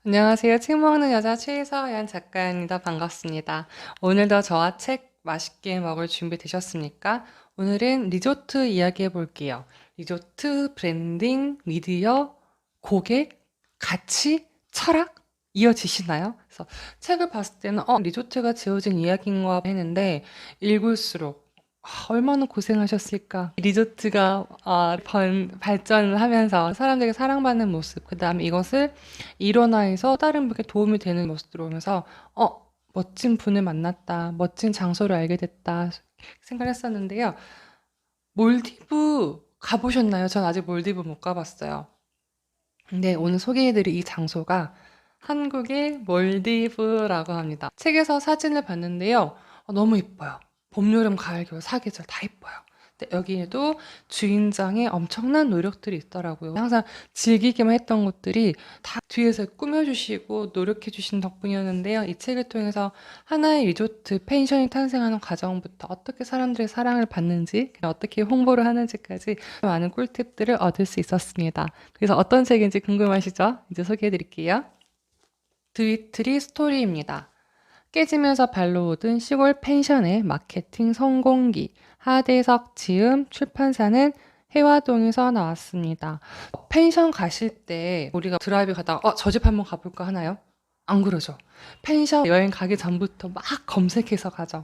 안녕하세요. 책 먹는 여자 최서연 작가입니다. 반갑습니다. 오늘도 저와 책 맛있게 먹을 준비 되셨습니까? 오늘은 리조트 이야기해 볼게요. 리조트, 브랜딩, 미디어, 고객, 가치, 철학 이어지시나요? 그래서 책을 봤을 때는 리조트가 지어진 이야기인가 했는데 읽을수록 얼마나 고생하셨을까. 리조트가 발전을 하면서 사람들에게 사랑받는 모습, 그 다음에 이것을 일원화해서 다른 분에게 도움이 되는 모습으로 오면서 멋진 분을 만났다. 멋진 장소를 알게 됐다. 생각했었는데요. 몰디브 가보셨나요? 전 아직 몰디브 못 가봤어요. 근데 오늘 소개해드릴 이 장소가 한국의 몰디브라고 합니다. 책에서 사진을 봤는데요. 너무 이뻐요. 봄, 여름, 가을, 겨울, 사계절 다 이뻐요. 근데 여기에도 주인장의 엄청난 노력들이 있더라고요. 항상 즐기기만 했던 것들이 다 뒤에서 꾸며주시고 노력해주신 덕분이었는데요. 이 책을 통해서 하나의 리조트, 펜션이 탄생하는 과정부터 어떻게 사람들의 사랑을 받는지, 어떻게 홍보를 하는지까지 많은 꿀팁들을 얻을 수 있었습니다. 그래서 어떤 책인지 궁금하시죠? 이제 소개해드릴게요. 드위트리 스토리입니다. 깨지면서 발로 오든 시골 펜션의 마케팅 성공기, 하대석 지음, 출판사는 해화동에서 나왔습니다. 펜션 가실 때 우리가 드라이브 가다가 저 집 한번 가볼까 하나요? 안 그러죠. 펜션 여행 가기 전부터 막 검색해서 가죠.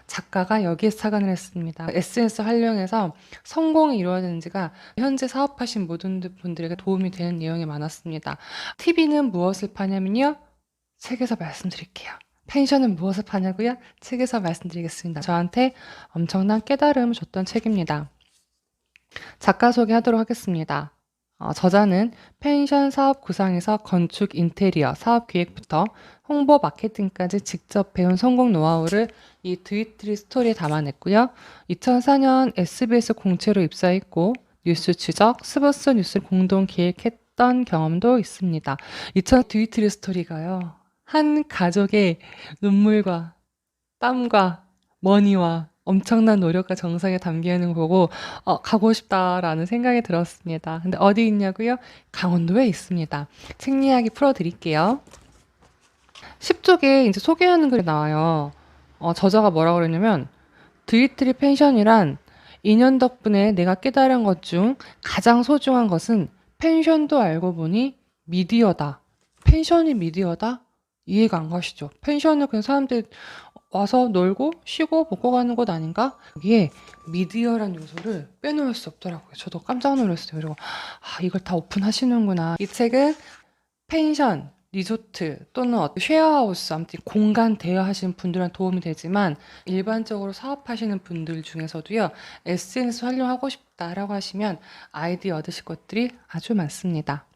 작가가 여기에 착안을 했습니다. SNS 활용해서 성공이 이루어지는지가 현재 사업하신 모든 분들에게 도움이 되는 내용이 많았습니다. TV는 무엇을 파냐면요. 책에서 말씀드릴게요. 펜션은 무엇을 파냐고요? 책에서 말씀드리겠습니다. 저한테 엄청난 깨달음을 줬던 책입니다. 작가 소개하도록 하겠습니다. 저자는 펜션 사업 구상에서 건축 인테리어, 사업 기획부터 홍보 마케팅까지 직접 배운 성공 노하우를 이 드위트리 스토리에 담아냈고요. 2004년 SBS 공채로 입사했고 뉴스 추적, 스포츠 뉴스를 공동 기획했던 경험도 있습니다. 2000 드위트리 스토리가요. 한 가족의 눈물과 땀과 머니와 엄청난 노력과 정성이 담겨 있는 거 보고 가고 싶다라는 생각이 들었습니다. 근데 어디 있냐고요? 강원도에 있습니다. 책 이야기 풀어드릴게요. 10쪽에 이제 소개하는 글이 나와요. 저자가 뭐라고 그러냐면 드위트리 펜션이란 2년 덕분에 내가 깨달은 것 중 가장 소중한 것은 펜션도 알고 보니 미디어다. 펜션이 미디어다? 이해가 안 가시죠? 펜션은 그냥 사람들 와서 놀고 쉬고 먹고 가는 곳 아닌가? 여기에 미디어란 요소를 빼놓을 수 없더라고요. 저도 깜짝 놀랐어요. 그리고 이걸 다 오픈하시는구나. 이 책은 펜션, 리조트 또는 쉐어하우스, 아무튼 공간 대여하시는 분들한테 도움이 되지만 일반적으로 사업하시는 분들 중에서도요. SNS 활용하고 싶다라고 하시면 아이디어 얻으실 것들이 아주 많습니다.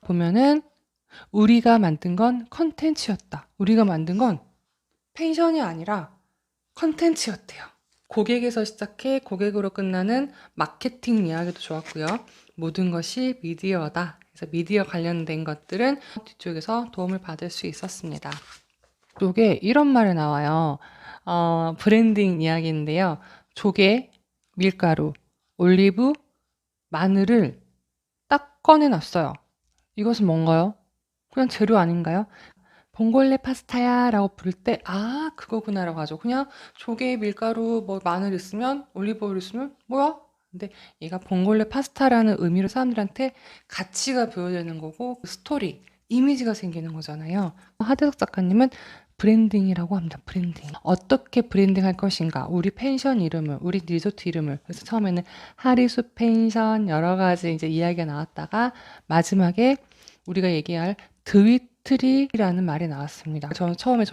보면은 우리가 만든 건 컨텐츠였다. 우리가 만든 건 펜션이 아니라 컨텐츠였대요. 고객에서 시작해 고객으로 끝나는 마케팅 이야기도 좋았고요. 모든 것이 미디어다. 그래서 미디어 관련된 것들은 뒤쪽에서 도움을 받을 수 있었습니다. 이게 이런 말이 나와요. 브랜딩 이야기인데요. 조개, 밀가루, 올리브, 마늘을 딱 꺼내놨어요. 이것은 뭔가요? 그냥 재료 아닌가요? 봉골레 파스타야 라고 부를 때 그거구나 라고 하죠. 그냥 조개, 밀가루, 뭐 마늘 있으면 올리브 오일 있으면 뭐야? 근데 얘가 봉골레 파스타라는 의미로 사람들한테 가치가 부여되는 거고 스토리, 이미지가 생기는 거잖아요. 하대석 작가님은 브랜딩이라고 합니다. 브랜딩. 어떻게 브랜딩할 것인가? 우리 펜션 이름을, 우리 리조트 이름을. 그래서 처음에는 하리수 펜션 여러 가지 이제 이야기가 나왔다가 마지막에 우리가 얘기할 드위트리라는 말이 나왔습니다. 저는 처음에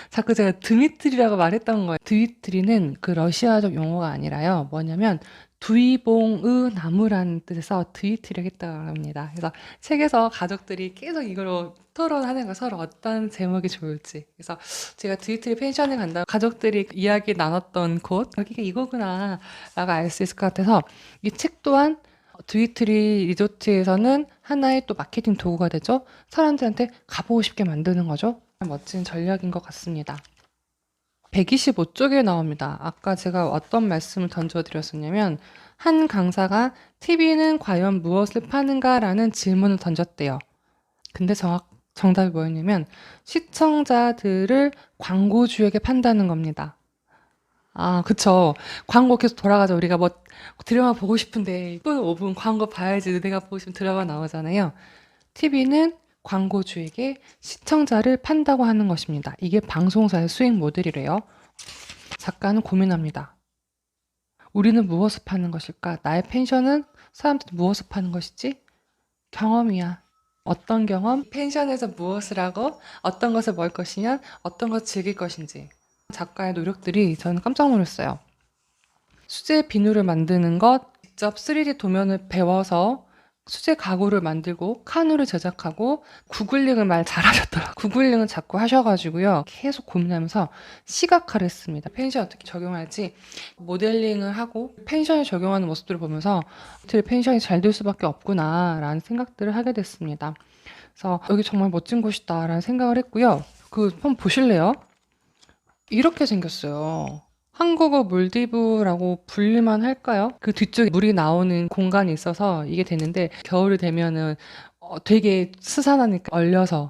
자꾸 제가 드미트리라고 말했던 거예요. 드위트리는 그 러시아적 용어가 아니라요. 뭐냐면 두이봉의 나무라는 뜻에서 드위트리라고 했다고 합니다. 그래서 책에서 가족들이 계속 이걸로 토론하는 거 서로 어떤 제목이 좋을지. 그래서 제가 드위트리 펜션에 간다고 가족들이 이야기 나눴던 곳 여기가 이거구나 라고 알 수 있을 것 같아서 이 책 또한 드위트리 리조트에서는 하나의 또 마케팅 도구가 되죠. 사람들한테 가보고 싶게 만드는 거죠. 멋진 전략인 것 같습니다. 125쪽에 나옵니다. 아까 제가 어떤 말씀을 던져드렸었냐면 한 강사가 TV는 과연 무엇을 파는가라는 질문을 던졌대요. 근데 정답이 뭐였냐면 시청자들을 광고주에게 판다는 겁니다. 아, 그쵸. 광고 계속 돌아가죠. 우리가 뭐 드라마 보고 싶은데 또 5분 광고 봐야지 내가 보고 싶은 드라마 나오잖아요. TV는 광고주에게 시청자를 판다고 하는 것입니다. 이게 방송사의 수익 모델이래요. 작가는 고민합니다. 우리는 무엇을 파는 것일까? 나의 펜션은 사람들이 무엇을 파는 것이지? 경험이야. 어떤 경험? 펜션에서 무엇을 하고 어떤 것을 먹을 것이냐? 어떤 것을 즐길 것인지. 작가의 노력들이 저는 깜짝 놀랐어요. 수제 비누를 만드는 것, 직접 3D 도면을 배워서 수제 가구를 만들고 카누를 제작하고 구글링을 말 잘하셨더라고요. 구글링을 자꾸 하셔가지고요. 계속 고민하면서 시각화를 했습니다. 펜션 어떻게 적용할지 모델링을 하고 펜션에 적용하는 모습들을 보면서 어떻게 펜션이 잘 될 수밖에 없구나라는 생각들을 하게 됐습니다. 그래서 여기 정말 멋진 곳이다라는 생각을 했고요. 한번 보실래요? 이렇게 생겼어요. 한국어 몰디브라고 불릴만 할까요? 그 뒤쪽에 물이 나오는 공간이 있어서 이게 되는데 겨울이 되면은 되게 스산하니까 얼려서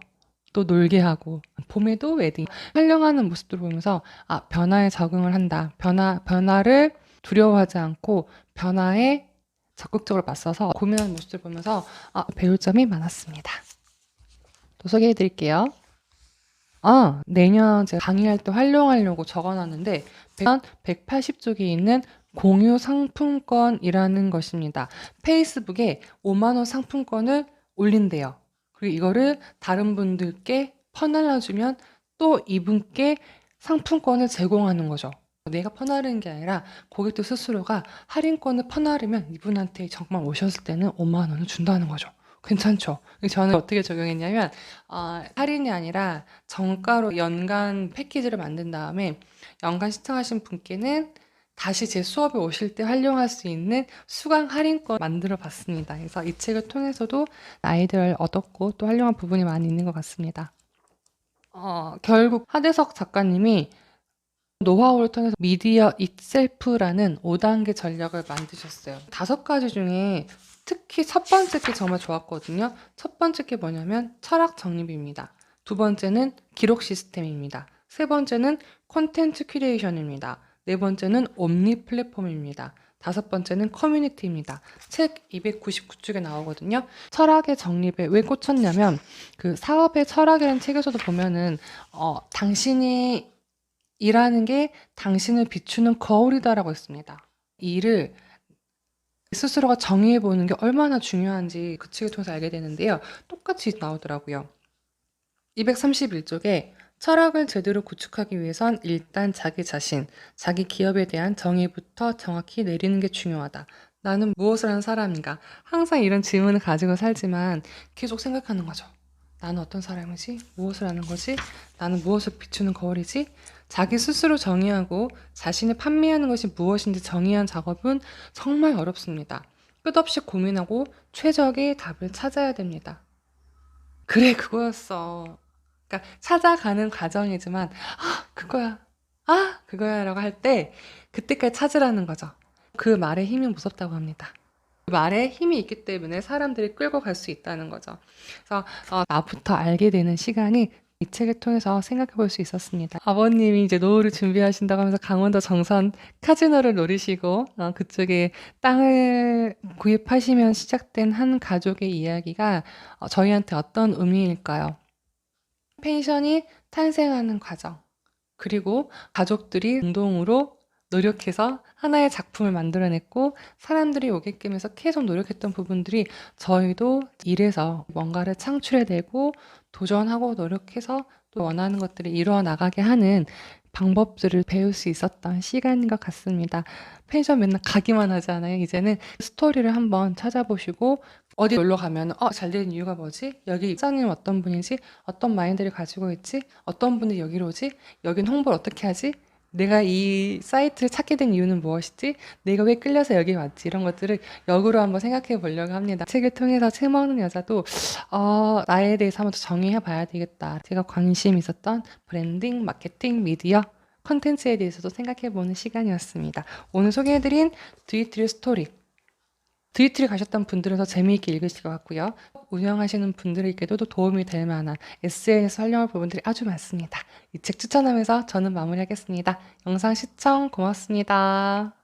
또 놀게 하고 봄에도 웨딩 촬영하는 모습들을 보면서 아, 변화에 적응을 한다. 변화를 두려워하지 않고 변화에 적극적으로 맞서서 고민하는 모습들을 보면서 아, 배울 점이 많았습니다. 또 소개해 드릴게요. 아, 내년 제가 강의할 때 활용하려고 적어놨는데 180쪽에 있는 공유 상품권이라는 것입니다. 페이스북에 5만 원 상품권을 올린대요. 그리고 이거를 다른 분들께 퍼날려주면 또 이분께 상품권을 제공하는 거죠. 내가 퍼나르는 게 아니라 고객들 스스로가 할인권을 퍼나르면 이분한테 정말 오셨을 때는 5만 원을 준다는 거죠. 괜찮죠? 저는 어떻게 적용했냐면 할인이 아니라 정가로 연간 패키지를 만든 다음에 연간 시청하신 분께는 다시 제 수업에 오실 때 활용할 수 있는 수강 할인권 만들어 봤습니다. 그래서 이 책을 통해서도 아이디어를 얻었고 또 활용한 부분이 많이 있는 것 같습니다. 결국 하대석 작가님이 노하우를 통해서 미디어 itself라는 5단계 전략을 만드셨어요. 5가지 중에 특히 첫 번째 게 정말 좋았거든요. 첫 번째 게 뭐냐면 철학 정립입니다. 두 번째는 기록 시스템입니다. 세 번째는 콘텐츠 큐레이션입니다. 네 번째는 옴니 플랫폼입니다. 다섯 번째는 커뮤니티입니다. 책 299쪽에 나오거든요. 철학의 정립에 왜 꽂혔냐면 그 사업의 철학이라는 책에서도 보면은 당신이 일하는 게 당신을 비추는 거울이다라고 했습니다. 이 일을 스스로가 정의해 보는 게 얼마나 중요한지 그 책을 통해서 알게 되는데요. 똑같이 나오더라고요. 231쪽에 철학을 제대로 구축하기 위해선 일단 자기 자신, 자기 기업에 대한 정의부터 정확히 내리는 게 중요하다. 나는 무엇을 하는 사람인가? 항상 이런 질문을 가지고 살지만 계속 생각하는 거죠. 나는 어떤 사람이지? 무엇을 하는 거지? 나는 무엇을 비추는 거울이지? 자기 스스로 정의하고 자신을 판매하는 것이 무엇인지 정의한 작업은 정말 어렵습니다. 끝없이 고민하고 최적의 답을 찾아야 됩니다. 그래, 그거였어. 그러니까 찾아가는 과정이지만, 그거야. 그거야. 라고 할 때, 그때까지 찾으라는 거죠. 그 말에 힘이 무섭다고 합니다. 그 말에 힘이 있기 때문에 사람들이 끌고 갈 수 있다는 거죠. 그래서 나부터 알게 되는 시간이 이 책을 통해서 생각해 볼 수 있었습니다. 아버님이 이제 노후를 준비하신다고 하면서 강원도 정선 카지노를 노리시고 그쪽에 땅을 구입하시면 시작된 한 가족의 이야기가 저희한테 어떤 의미일까요? 펜션이 탄생하는 과정, 그리고 가족들이 공동으로 노력해서 하나의 작품을 만들어냈고 사람들이 오게끔 해서 계속 노력했던 부분들이 저희도 일해서 뭔가를 창출해내고 도전하고 노력해서 또 원하는 것들을 이루어 나가게 하는 방법들을 배울 수 있었던 시간인 것 같습니다. 펜션 맨날 가기만 하잖아요. 이제는 스토리를 한번 찾아보시고 어디 놀러 가면 잘 되는 이유가 뭐지? 여기 사장님 어떤 분이지? 어떤 마인드를 가지고 있지? 어떤 분이 여기로 오지? 여긴 홍보를 어떻게 하지? 내가 이 사이트를 찾게 된 이유는 무엇이지? 내가 왜 끌려서 여기 왔지? 이런 것들을 역으로 한번 생각해 보려고 합니다. 책을 통해서 책 먹는 여자도 나에 대해서 한번 더 정의해 봐야 되겠다. 제가 관심 있었던 브랜딩, 마케팅, 미디어, 컨텐츠에 대해서도 생각해 보는 시간이었습니다. 오늘 소개해드린 드이트리 스토리 드이트리 가셨던 분들은 더 재미있게 읽으실 것 같고요. 운영하시는 분들에게도 또 도움이 될 만한 SNS 활용할 부분들이 아주 많습니다. 이 책 추천하면서 저는 마무리하겠습니다. 영상 시청 고맙습니다.